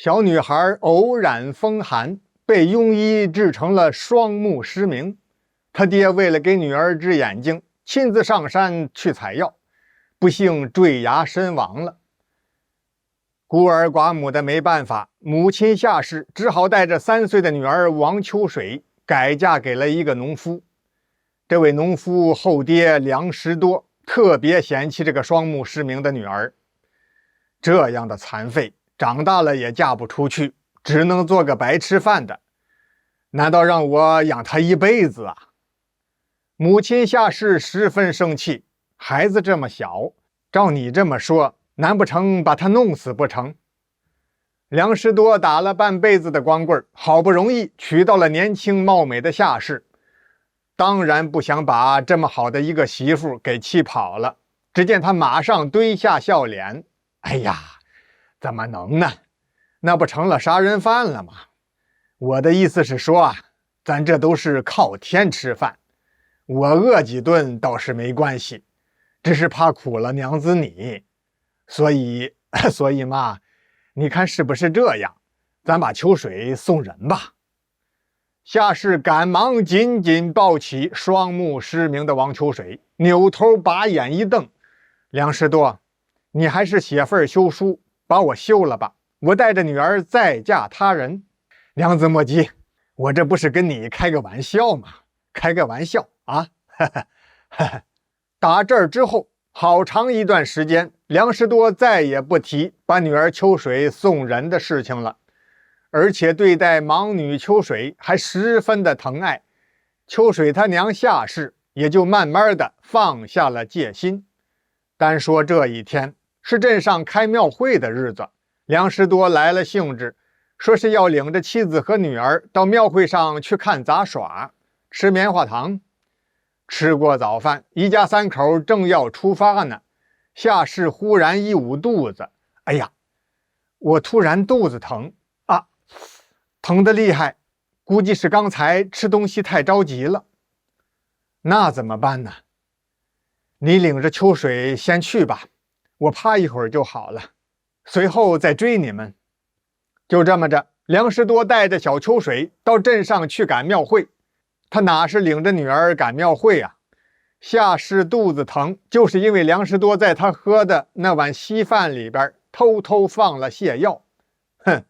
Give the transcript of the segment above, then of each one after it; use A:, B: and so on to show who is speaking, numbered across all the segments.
A: 小女孩偶染風寒，被庸医治成了双目失明。她爹为了给女兒治眼睛，親自上山去採藥，不幸墜崖身亡了。孤兒寡母的没辦法，母親夏氏只好帶着3歲的女兒王秋水改嫁給了一個農夫。這位農夫後爹梁實多特別嫌棄這個雙目失明的女兒，這樣的殘廢長大了也嫁不出去，只能做個白吃飯的，難道讓我養她一輩子啊？母親夏氏十分生氣，孩子這麼小，照你這麼說，難不成把他弄死不成？梁實多打了半輩子的光棍，好不容易娶到了年輕貌美的夏氏，當然不想把這麼好的一個媳婦給氣跑了。只見他馬上堆下笑臉：“哎呀，怎麼能呢？那不成了殺人犯了嗎？我的意思是說啊，咱這都是靠天吃飯，我餓幾頓倒是沒關係，只是怕苦了娘子你。所以嘛，你看是不是這樣？咱把秋水送人吧。”夏氏趕忙緊緊抱起雙目失明的王秋水，扭頭把眼一瞪：“梁實多，你還是寫份休書把我休了吧，我帶着女兒再嫁他人。”娘子莫急，我這不是跟你開個玩笑嗎？開個玩笑啊！打這兒之後，好長一段時間，梁實多再也不提把女兒秋水送人的事情了，而且對待盲女秋水還十分的疼愛。秋水他娘夏氏也就慢慢的放下了戒心。單說這一天是鎮上開廟會的日子，梁實多來了興致，說是要領着妻子和女兒到廟會上去看雜耍，吃棉花糖。吃過早飯，一家3口正要出發呢，夏氏忽然一捂肚子：“哎呀，我突然肚子疼啊，疼得厲害，估計是剛才吃東西太着急了。”“那怎麼辦呢？”“你領着秋水先去吧，我趴一會兒就好了，隨後再追你們。”就這麼着，梁實多帶着小秋水到鎮上去趕廟會。他哪是領着女兒趕廟會啊？夏氏肚子疼，就是因為梁實多在他喝的那碗稀飯裡邊偷偷放了瀉藥。哼，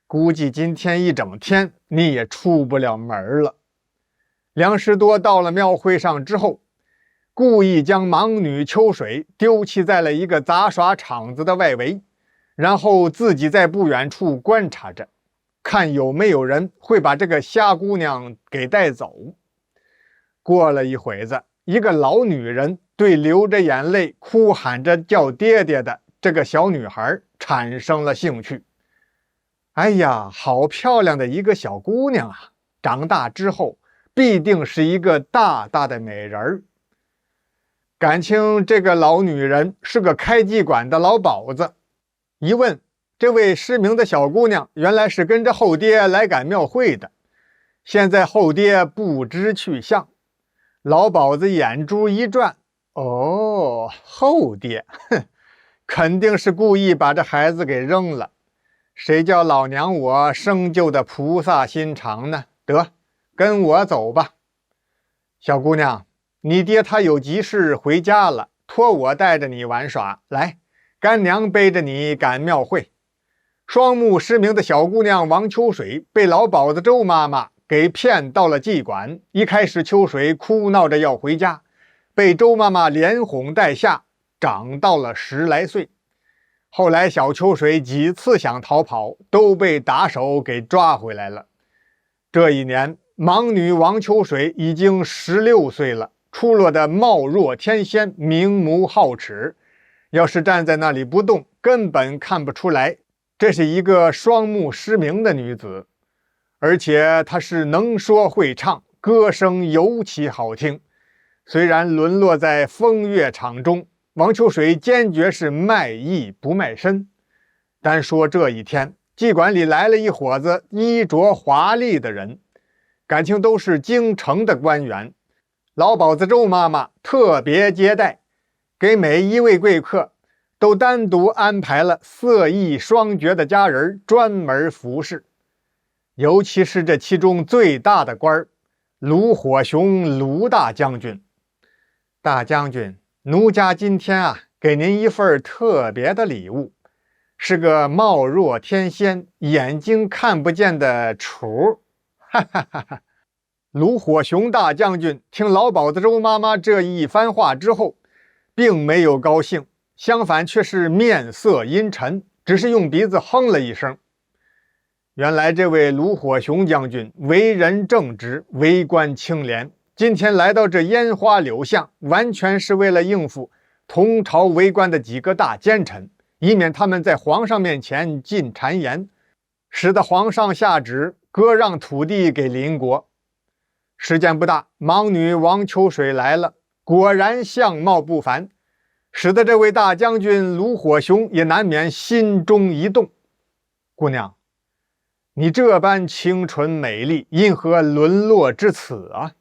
A: 估計今天一整天你也出不了門了。梁實多到了廟會上之後，故意將盲女秋水丟棄在了一個雜耍場子的外圍，然後自己在不遠處觀察着，看有沒有人會把這個瞎姑娘給帶走。過了一會子，一個老女人對流着眼淚哭喊着叫爹爹的這個小女孩產生了興趣。哎呀，好漂亮的一個小姑娘啊，長大之後必定是一個大大的美人兒。感情這個老女人是個開妓館的老鴇子。一問，這位失明的小姑娘原來是跟着後爹來趕廟會的，現在後爹不知去向。老鴇子眼珠一轉：“哦，後爹，哼，肯定是故意把這孩子給扔了。誰叫老娘我生就的菩薩心腸呢？得，跟我走吧。小姑娘，你爹他有急事回家了，托我帶着你玩耍。來，乾娘背着你趕廟會。”雙目失明的小姑娘王秋水被老鴇子周媽媽給騙到了妓館。一開始秋水哭鬧着要回家，被周媽媽連哄帶嚇，長到了10來歲。後來小秋水幾次想逃跑，都被打手給抓回來了。這一年，盲女王秋水已經16歲了，出落得貌若天仙，明目皓齒。要是站在那裡不動，根本看不出來這是一個雙目失明的女子。而且她是能說會唱，歌聲尤其好聽。雖然淪落在風月場中，王秋水堅決是賣藝不賣身。單說這一天，妓館裡來了一夥子衣着華麗的人，感情都是京城的官員。老鴇子周媽媽特別接待，給每一位貴客都單獨安排了色藝雙絕的家人專門服侍。尤其是這其中最大的官兒盧火雄盧大將軍。大將軍，奴家今天給您一份特別的禮物，是個貌若天仙、眼睛看不見的杵。哈哈哈哈！盧火雄大將軍聽老鴇子周媽媽這一番話之後，並沒有高興，相反卻是面色陰沉，只是用鼻子哼了一聲。原來這位盧火雄將軍為人正直，為官清廉，今天來到這煙花柳巷，完全是為了應付同朝為官的幾個大奸臣，以免他們在皇上面前進讒言，使得皇上下旨割讓土地給鄰國。時間不大，盲女王秋水來了，果然相貌不凡，使得這位大将軍盧火雄也難免心中一動。姑娘，你這般清純美麗，因何淪落至此啊？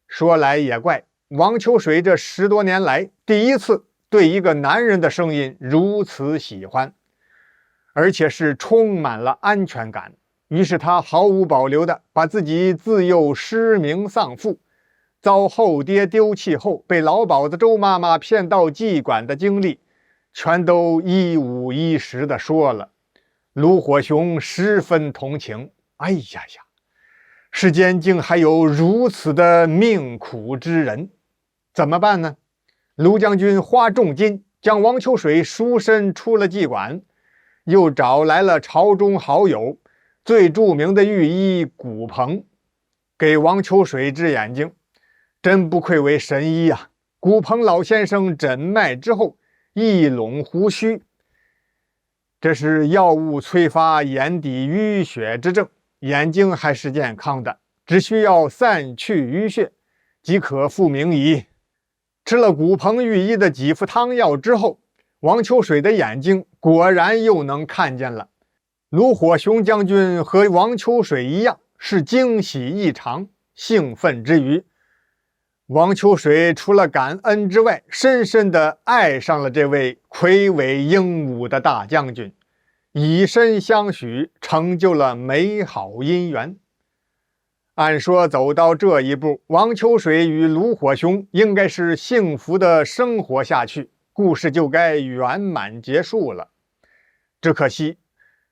A: 說來也怪，王秋水這10多年來第一次對一個男人的聲音如此喜歡，而且是充滿了安全感。於是他毫無保留地把自己自幼失明喪父，遭後爹丟棄後被老鴇子周媽媽騙到妓館的經歷，全都一五一十地說了。盧火雄十分同情，哎呀呀，世間竟還有如此的命苦之人，怎麼辦呢？盧將軍花重金將王秋水赎身出了妓馆，又找來了朝中好友最著名的御医古鹏，給王秋水治眼睛，真不愧為神医啊！古鹏老先生诊脈之後，一攏胡鬚，這是藥物催發眼底淤血之症，眼睛還是健康的，只需要散去淤血，即可復明矣。吃了古鵬御医的幾副湯藥之後，王秋水的眼睛果然又能看見了。盧火雄將軍和王秋水一樣，是驚喜異常，興奮之餘，王秋水除了感恩之外，深深地愛上了這位魁偉英武的大將軍，以身相許，成就了美好姻緣。按說走到這一步，王秋水與盧火雄應該是幸福的生活下去，故事就該圓滿結束了。只可惜，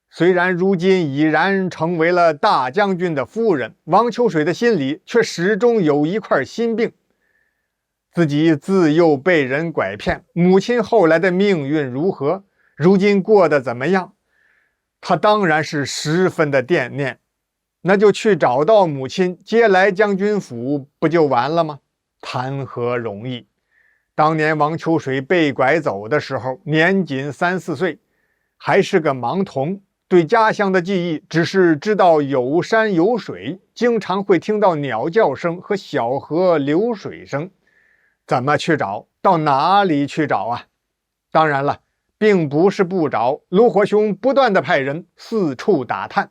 A: 雖然如今已然成為了大將軍的夫人，王秋水的心裡卻始終有一塊心病。自己自幼被人拐騙，母親後來的命運如何，如今過得怎麼樣，他當然是十分的惦念。那就去找到母親，接來將軍府，不就完了嗎？談何容易！當年王秋水被拐走的時候，年僅3、4歲，還是個盲童，對家鄉的記憶只是知道有山有水，經常會聽到鳥叫聲和小河流水聲。怎麼去找？到哪裡去找啊？當然了，並不是不找，盧火雄不斷地派人四處打探，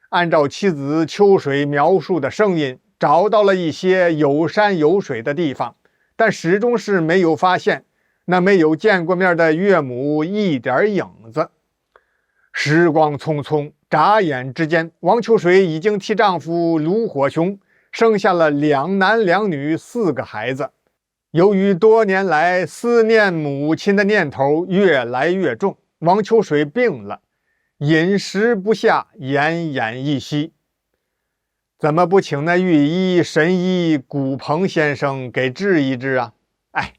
A: 按照妻子秋水描述的聲音，找到了一些有山有水的地方，但始終是沒有發現那沒有見過面的岳母一點影子。時光匆匆，眨眼之間，王秋水已經替丈夫盧火雄生下了2男2女4個孩子。由於多年來思念母親的念頭越來越重，王秋水病了，飲食不下，奄奄一息。怎麼不請那御医神醫古鵬先生給治一治啊？哎，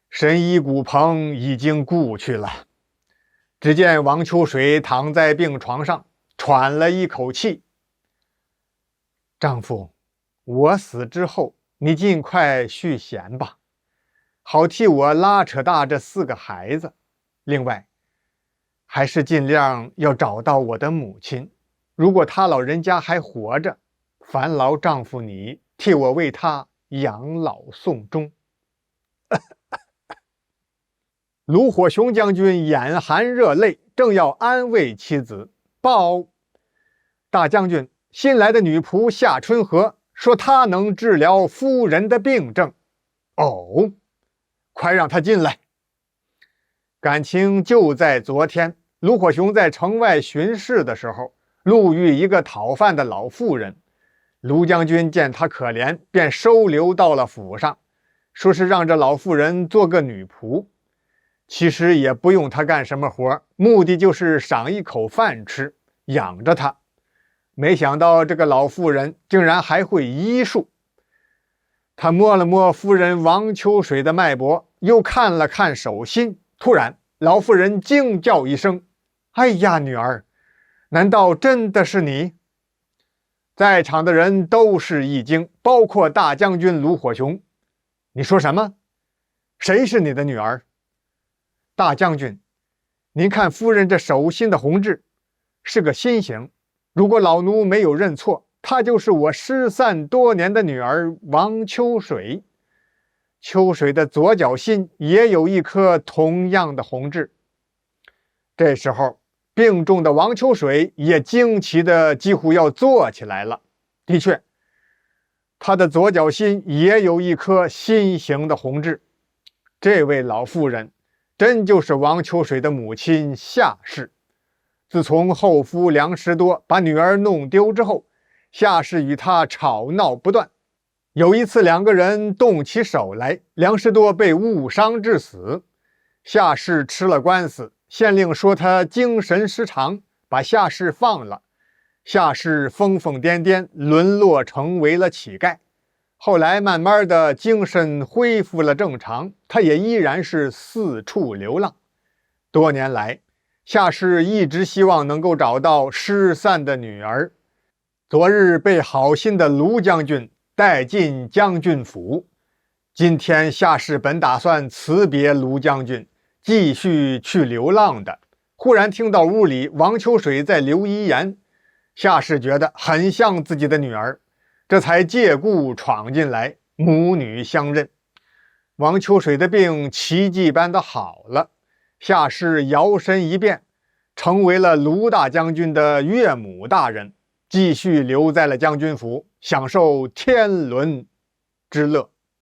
A: 神醫古鵬已經故去了。只見王秋水躺在病床上，喘了一口氣。丈夫，我死之後，你盡快續弦吧，好替我拉扯大這4個孩子。另外，還是盡量要找到我的母親。如果她老人家還活着，煩勞丈夫你替我為她養老送終。盧火雄將軍眼含熱淚，正要安慰妻子。報，大將軍，新來的女僕夏春和說她能治療夫人的病症。哦，快讓她進來。感情就在昨天，盧火雄在城外巡視的時候，路遇一個討飯的老婦人。盧將軍見她可憐，便收留到了府上，說是讓這老婦人做個女僕。其實也不用她幹什麼活，目的就是賞一口飯吃，養着她。沒想到這個老婦人竟然還會醫術。他摸了摸夫人王秋水的脈搏，又看了看手心，突然老婦人驚叫一聲：“哎呀，女兒，難道真的是你？”在場的人都是一驚，包括大將軍盧火雄。你說什麼？誰是你的女兒？大將軍，您看夫人這手心的紅痣，是個心形。如果老奴沒有認錯，她就是我失散多年的女兒王秋水。秋水的左腳心也有一顆同樣的紅痣。這時候，病重的王秋水也驚奇的幾乎要坐起來了。的確，他的左腳心也有一顆心形的紅痣。這位老婦人真就是王秋水的母親夏氏。自從後夫梁師多把女兒弄丟之後，夏氏與他吵鬧不斷。有一次兩個人動起手來，梁師多被誤傷致死。夏氏吃了官司，縣令說他精神失常，把夏氏放了。夏氏瘋瘋癲癲，淪落成為了乞丐。後來慢慢的精神恢復了正常，他也依然是四處流浪。多年來，夏氏一直希望能夠找到失散的女兒。昨日被好心的盧將軍帶進將軍府，今天夏氏本打算辭別盧將軍，繼續去流浪的。忽然聽到屋裡王秋水在留遺言，夏氏覺得很像自己的女兒，這才借故闖進來，母女相認。王秋水的病奇蹟般的好了，夏氏摇身一變，成為了盧大將軍的岳母大人，繼續留在了將軍府，享受天倫之樂。